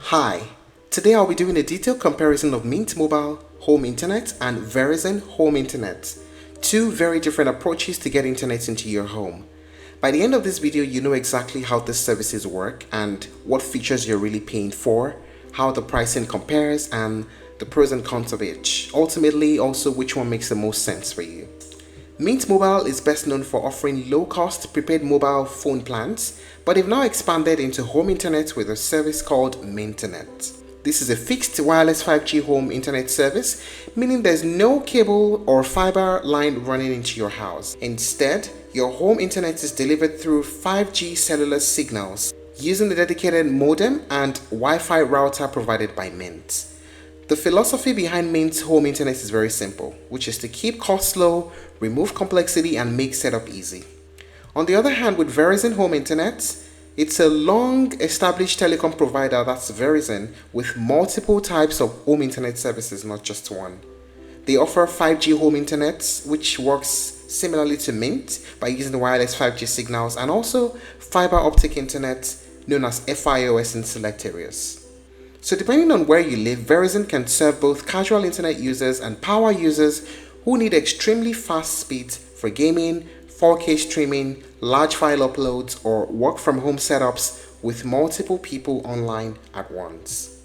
Hi, today I'll be doing a detailed comparison of Mint Mobile Home Internet and Verizon Home Internet, two very different approaches to get internet into your home. By the end of this video, you know exactly how these services work and what features you're really paying for, how the pricing compares, and the pros and cons of each. Ultimately, also which one makes the most sense for you. Mint Mobile is best known for offering low-cost prepaid mobile phone plans, but they've now expanded into home internet with a service called Minternet. This is a fixed wireless 5G home internet service, meaning there's no cable or fiber line running into your house. Instead, your home internet is delivered through 5G cellular signals using the dedicated modem and Wi-Fi router provided by Mint. The philosophy behind Mint's home internet is very simple, which is to keep costs low, remove complexity, and make setup easy. On the other hand, with Verizon Home Internet, it's a long-established telecom provider, that's Verizon, with multiple types of home internet services, not just one. They offer 5G home internet, which works similarly to Mint by using wireless 5G signals, and also fiber optic internet, known as FiOS, in select areas. So depending on where you live, Verizon can serve both casual internet users and power users who need extremely fast speeds for gaming, 4K streaming, large file uploads, or work from home setups with multiple people online at once.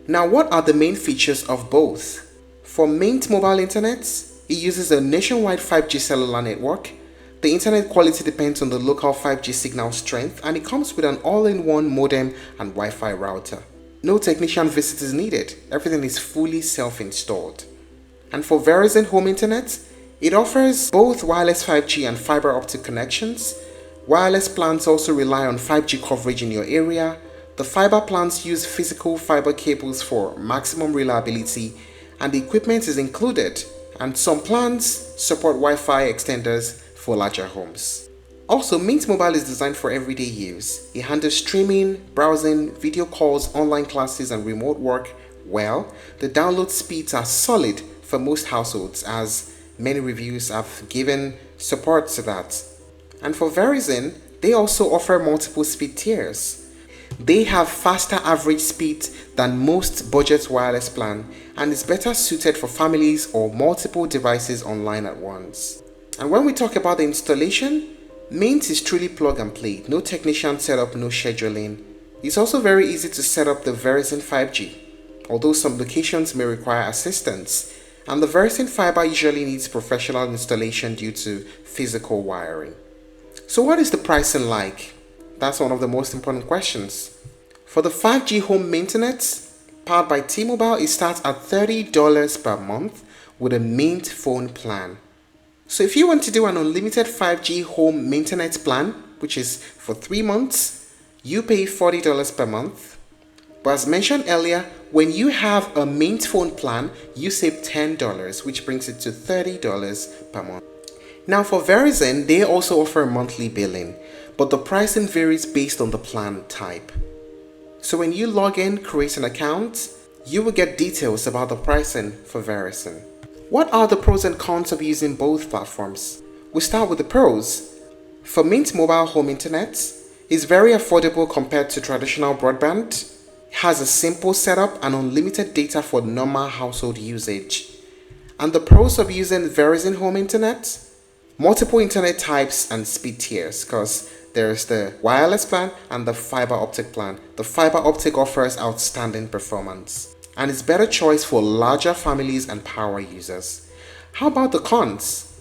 Now, what are the main features of both? For Mint Mobile Internet, it uses a nationwide 5G cellular network. The internet quality depends on the local 5G signal strength, and it comes with an all-in-one modem and Wi-Fi router. No technician visit is needed. Everything is fully self-installed. And for Verizon Home Internet, it offers both wireless 5G and fiber optic connections. Wireless plans also rely on 5G coverage in your area. The fiber plans use physical fiber cables for maximum reliability, and the equipment is included. And some plans support Wi-Fi extenders for larger homes. Also, Mint Mobile is designed for everyday use. It handles streaming, browsing, video calls, online classes, and remote work well. The download speeds are solid for most households, as many reviews have given support to that. And for Verizon, they also offer multiple speed tiers. They have faster average speed than most budget wireless plan and is better suited for families or multiple devices online at once. And when we talk about the installation, Mint is truly plug and play, no technician setup, no scheduling. It's also very easy to set up the Verizon 5G, although some locations may require assistance, and the Verizon fiber usually needs professional installation due to physical wiring. So what is the pricing like? That's one of the most important questions. For the 5G home maintenance, powered by T-Mobile, it starts at $30 per month with a Mint phone plan. So if you want to do an unlimited 5G home maintenance plan, which is for 3 months, you pay $40 per month. But as mentioned earlier, when you have a Mint phone plan, you save $10, which brings it to $30 per month. Now for Verizon, they also offer monthly billing, but the pricing varies based on the plan type. So when you log in, create an account, you will get details about the pricing for Verizon. What are the pros and cons of using both platforms? We start with the pros. For Mint Mobile Home Internet, it's very affordable compared to traditional broadband. It has a simple setup and unlimited data for normal household usage. And the pros of using Verizon Home Internet? Multiple internet types and speed tiers, because there's the wireless plan and the fiber optic plan. The fiber optic offers outstanding performance and is better choice for larger families and power users. How about the cons?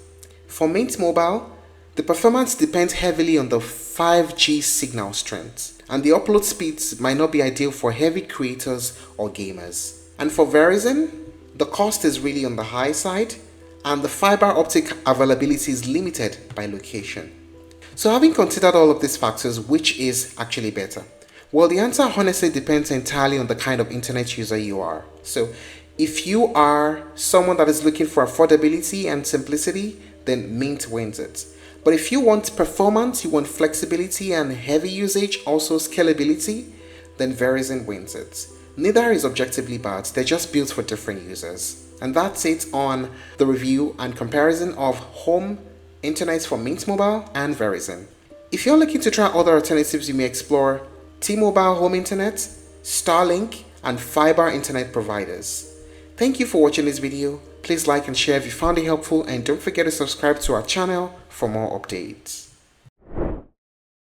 For Mint Mobile, the performance depends heavily on the 5G signal strength, and the upload speeds might not be ideal for heavy creators or gamers. And for Verizon, the cost is really on the high side, and the fiber optic availability is limited by location. So having considered all of these factors, which is actually better? Well, the answer honestly depends entirely on the kind of internet user you are. So if you are someone that is looking for affordability and simplicity, then Mint wins it. But if you want performance, you want flexibility and heavy usage, also scalability, then Verizon wins it. Neither is objectively bad, they're just built for different users. And that's it on the review and comparison of home internet for Mint Mobile and Verizon. If you're looking to try other alternatives, you may explore T-Mobile Home Internet, Starlink, and fiber internet providers. Thank you for watching this video. Please like and share if you found it helpful, and don't forget to subscribe to our channel for more updates.